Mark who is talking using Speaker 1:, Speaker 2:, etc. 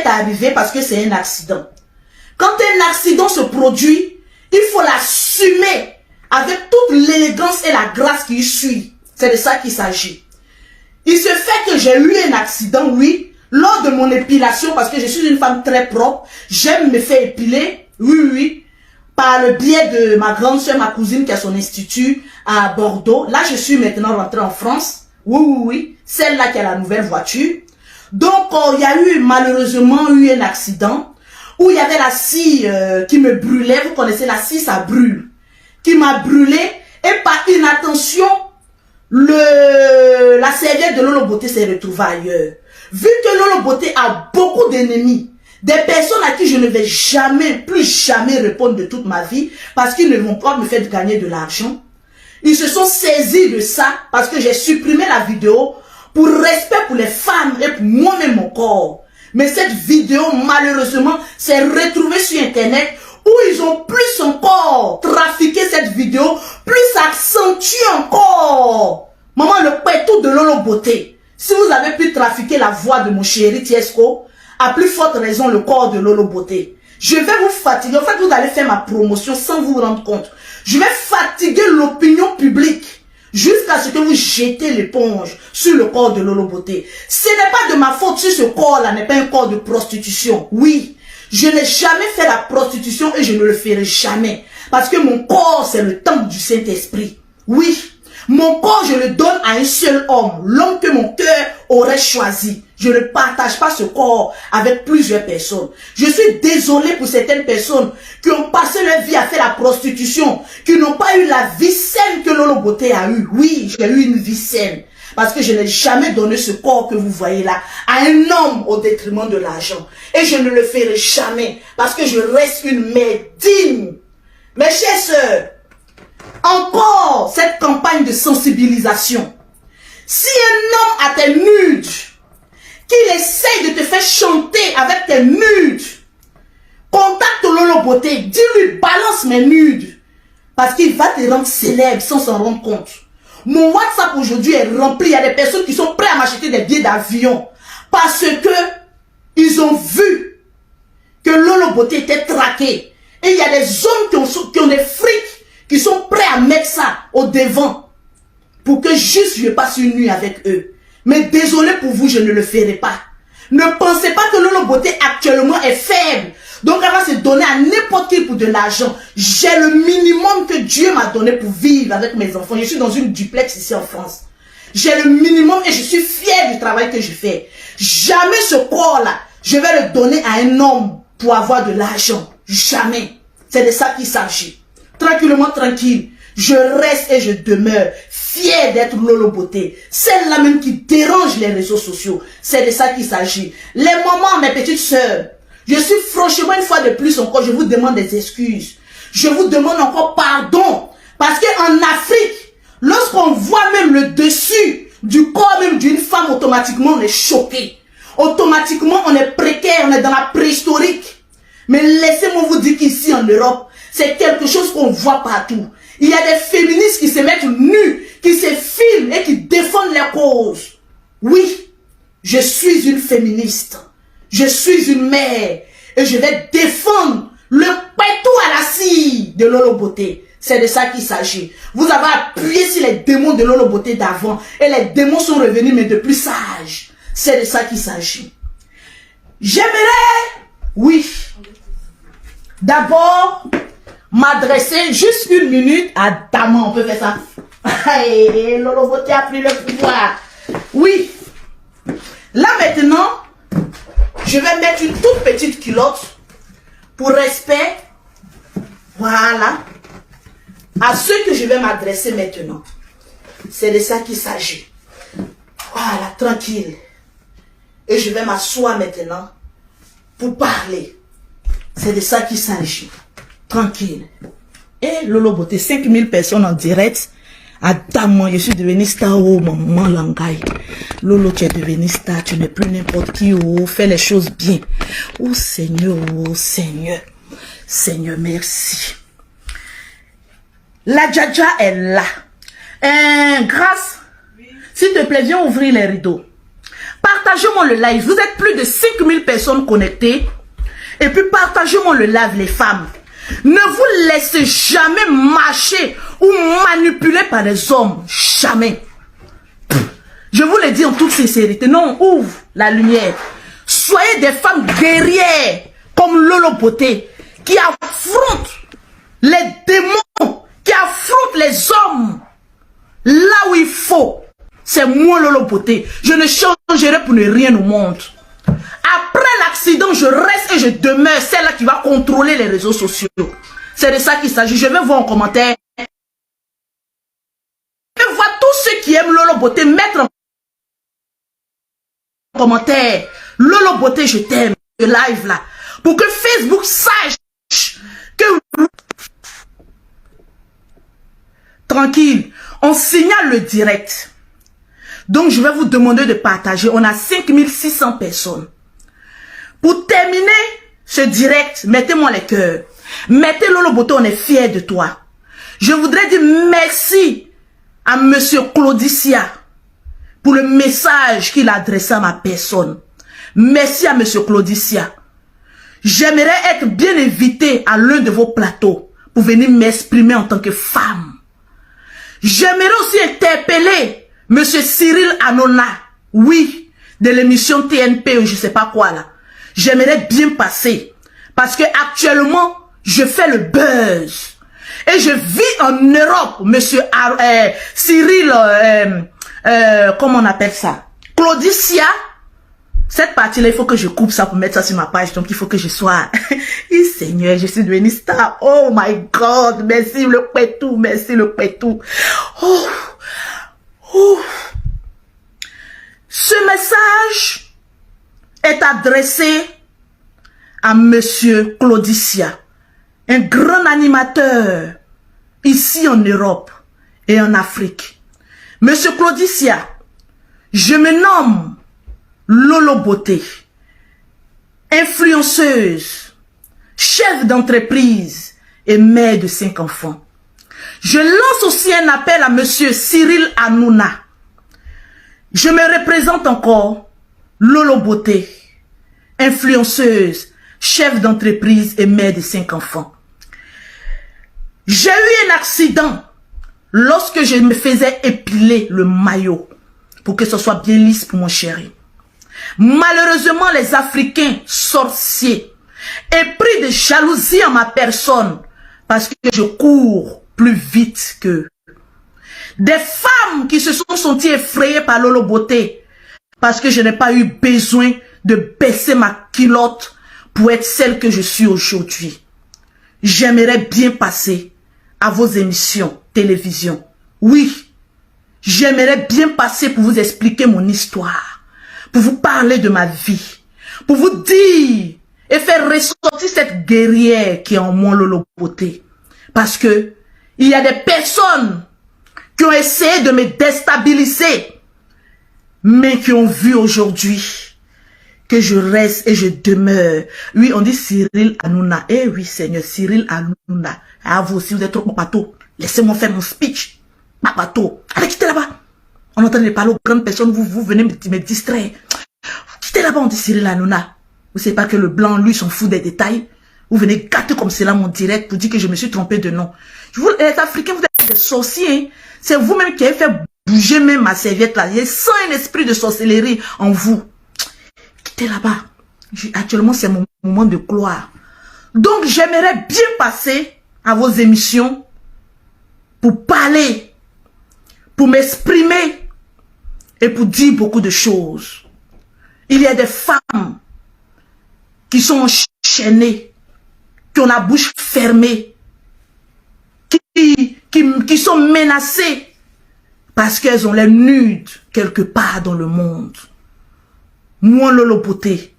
Speaker 1: est arrivé parce que c'est un accident. Quand un accident se produit, il faut l'assumer avec toute l'élégance et la grâce qui suit. C'est de ça qu'il s'agit. Il se fait que j'ai eu un accident, oui, lors de mon épilation, parce que je suis une femme très propre. J'aime me faire épiler, oui, par le biais de ma grande soeur, ma cousine qui a son institut à Bordeaux. Là, je suis maintenant rentrée en France. Oui, celle-là qui a la nouvelle voiture. Donc, il y a eu malheureusement un accident où il y avait la scie qui me brûlait. Vous connaissez la scie, ça brûle. Qui m'a brûlé et par inattention, la serviette de Lolo Beauté s'est retrouvée ailleurs. Vu que Lolo Beauté a beaucoup d'ennemis, des personnes à qui je ne vais jamais, plus jamais répondre de toute ma vie parce qu'ils ne vont pas me faire gagner de l'argent. Ils se sont saisis de ça parce que j'ai supprimé la vidéo pour respect pour les femmes et pour moi-même mon corps. Mais cette vidéo, malheureusement, s'est retrouvée sur Internet où ils ont plus encore trafiqué cette vidéo, plus accentué encore. Maman, le pétou de Lolo Beauté. Si vous avez pu trafiquer la voix de mon chéri Tiesco, à plus forte raison le corps de Lolo Beauté. Je vais vous fatiguer. En fait, vous allez faire ma promotion sans vous rendre compte. Je vais fatiguer l'opinion publique jusqu'à ce que vous jetez l'éponge sur le corps de Lolo Beauté. Ce n'est pas de ma faute si ce corps-là n'est pas un corps de prostitution. Oui, je n'ai jamais fait la prostitution et je ne le ferai jamais. Parce que mon corps, c'est le temple du Saint-Esprit. Oui, mon corps, je le donne à un seul homme, l'homme que mon cœur aurait choisi. Je ne partage pas ce corps avec plusieurs personnes. Je suis désolée pour certaines personnes qui ont passé leur vie à faire la prostitution, qui n'ont pas eu la vie saine que Lolo Beauté a eue. Oui, j'ai eu une vie saine. Parce que je n'ai jamais donné ce corps que vous voyez là à un homme au détriment de l'argent. Et je ne le ferai jamais parce que je reste une mère digne. Mes chères sœurs, encore cette campagne de sensibilisation. Si un homme a tes nudes, qu'il essaye de te faire chanter avec tes nudes, contacte Lolo Beauté, dis-lui balance mes nudes, parce qu'il va te rendre célèbre sans s'en rendre compte. Mon WhatsApp aujourd'hui est rempli, il y a des personnes qui sont prêtes à m'acheter des billets d'avion parce que ils ont vu que Lolo Beauté était traqué. Et il y a des hommes qui ont des frics qui sont prêts à mettre ça au devant pour que juste je passe une nuit avec eux. Mais désolé pour vous, je ne le ferai pas. Ne pensez pas que Lolo Beauté actuellement est faible. Donc elle va se donner à n'importe qui pour de l'argent. J'ai le minimum que Dieu m'a donné pour vivre avec mes enfants. Je suis dans une duplex ici en France. J'ai le minimum et je suis fière du travail que je fais. Jamais ce corps-là, je vais le donner à un homme pour avoir de l'argent. Jamais. C'est de ça qu'il s'agit. Tranquillement, tranquille. Je reste et je demeure fière d'être Lolo Beauté. Celle-là même qui dérange les réseaux sociaux. C'est de ça qu'il s'agit. Les mamans, mes petites sœurs, je suis franchement une fois de plus encore, je vous demande des excuses. Je vous demande encore pardon. Parce qu'en Afrique, lorsqu'on voit même le dessus du corps même d'une femme, automatiquement on est choqué. Automatiquement on est précaire, on est dans la préhistorique. Mais laissez-moi vous dire qu'ici en Europe, c'est quelque chose qu'on voit partout. Il y a des féministes qui se mettent nus, qui se filment et qui défendent leurs causes. Oui, je suis une féministe. Je suis une mère. Et je vais défendre le pétou à la scie de Lolo Beauté. C'est de ça qu'il s'agit. Vous avez appuyé sur les démons de Lolo Beauté d'avant. Et les démons sont revenus, mais de plus sages. C'est de ça qu'il s'agit. J'aimerais, oui, d'abord m'adresser juste une minute à Daman. On peut faire ça. Hey, Lolo Beauté a pris le pouvoir. Oui. Là maintenant, je vais mettre une toute petite culotte pour respect. Voilà. À ceux que je vais m'adresser maintenant. C'est de ça qu'il s'agit. Voilà, tranquille. Et je vais m'asseoir maintenant pour parler. C'est de ça qu'il s'agit. Tranquille. Et Lolo Beauté, 5000 personnes en direct. Adam, je suis devenu star, oh maman Langai. Lolo, tu es devenu star, tu n'es plus n'importe qui, oh, fais les choses bien. Oh Seigneur, oh Seigneur. Seigneur, merci. La Djadja est là. Grâce, s'il te plaît, viens ouvrir les rideaux. Partagez-moi le live. Vous êtes plus de 5000 personnes connectées. Et puis partagez-moi le live, les femmes. Ne vous laissez jamais marcher ou manipuler par des hommes. Jamais. Je vous le dis en toute sincérité. Non, ouvre la lumière. Soyez des femmes guerrières comme Lolo Beauté qui affrontent les démons, qui affrontent les hommes là où il faut. C'est moi Lolo Beauté. Je ne changerai pour ne rien au monde. Après l'accident, je reste et je demeure celle-là qui va contrôler les réseaux sociaux. C'est de ça qu'il s'agit. Je vais voir en commentaire. Je vais voir tous ceux qui aiment Lolo Beauté mettre en commentaire. Lolo Beauté, je t'aime. Le live là. Pour que Facebook sache que... Tranquille. On signale le direct. Donc, je vais vous demander de partager. On a 5600 personnes. Pour terminer ce direct, mettez-moi les cœurs. Mettez Lolo Beauté, on est fiers de toi. Je voudrais dire merci à Monsieur Claudicia pour le message qu'il a adressé à ma personne. Merci à Monsieur Claudicia. J'aimerais être bien invité à l'un de vos plateaux pour venir m'exprimer en tant que femme. J'aimerais aussi interpeller Monsieur Cyril Hanouna, oui, de l'émission TNP ou je sais pas quoi là. J'aimerais bien passer parce que actuellement je fais le buzz et je vis en Europe, Monsieur Cyril, comment on appelle ça, Claudicia. Cette partie-là, il faut que je coupe ça pour mettre ça sur ma page. Donc, il faut que je sois... Seigneur, je suis devenue star. Oh my God. Merci le pétou. Merci le pétou. Oh. Oh. Ce message est adressé à Monsieur Claudicia, un grand animateur ici en Europe et en Afrique. Monsieur Claudicia, je me nomme Lolo Beauté, influenceuse, chef d'entreprise et mère de 5 enfants. Je lance aussi un appel à Monsieur Cyril Hanouna. Je me représente encore, Lolo Beauté, influenceuse, chef d'entreprise et mère de 5 enfants. J'ai eu un accident lorsque je me faisais épiler le maillot pour que ce soit bien lisse pour mon chéri. Malheureusement, les Africains sorciers est pris de jalousie en ma personne parce que je cours plus vite qu'eux. Des femmes qui se sont senties effrayées par Lolo Beauté parce que je n'ai pas eu besoin de baisser ma culotte pour être celle que je suis aujourd'hui. J'aimerais bien passer à vos émissions télévision. Oui, j'aimerais bien passer pour vous expliquer mon histoire, pour vous parler de ma vie, pour vous dire et faire ressortir cette guerrière qui est en moi, Lolo Beauté. Parce que il y a des personnes qui ont essayé de me déstabiliser, mais qui ont vu aujourd'hui que je reste et je demeure. Oui, on dit Cyril Hanouna. Eh oui, Seigneur, Cyril Hanouna. Ah, vous aussi, vous êtes trop papato. Laissez-moi faire mon speech. Papato. Allez, quittez là-bas. On entend parler aux grandes personnes, vous venez me distraire. Quittez là-bas, on dit Cyril Hanouna. Vous savez pas que le blanc, lui, s'en fout des détails. Vous venez gâter comme cela mon direct pour dire que je me suis trompé de nom. Les Africains, vous êtes des sorciers. Hein? C'est vous-même qui avez fait bouger même ma serviette là. Il sent un esprit de sorcellerie en vous. Quittez là-bas. Actuellement, c'est mon moment de gloire. Donc, j'aimerais bien passer à vos émissions pour parler, pour m'exprimer et pour dire beaucoup de choses. Il y a des femmes qui sont enchaînées, qui ont la bouche fermée, qui sont menacées parce qu'elles ont les nudes quelque part dans le monde. Moi, Lolo Beauté,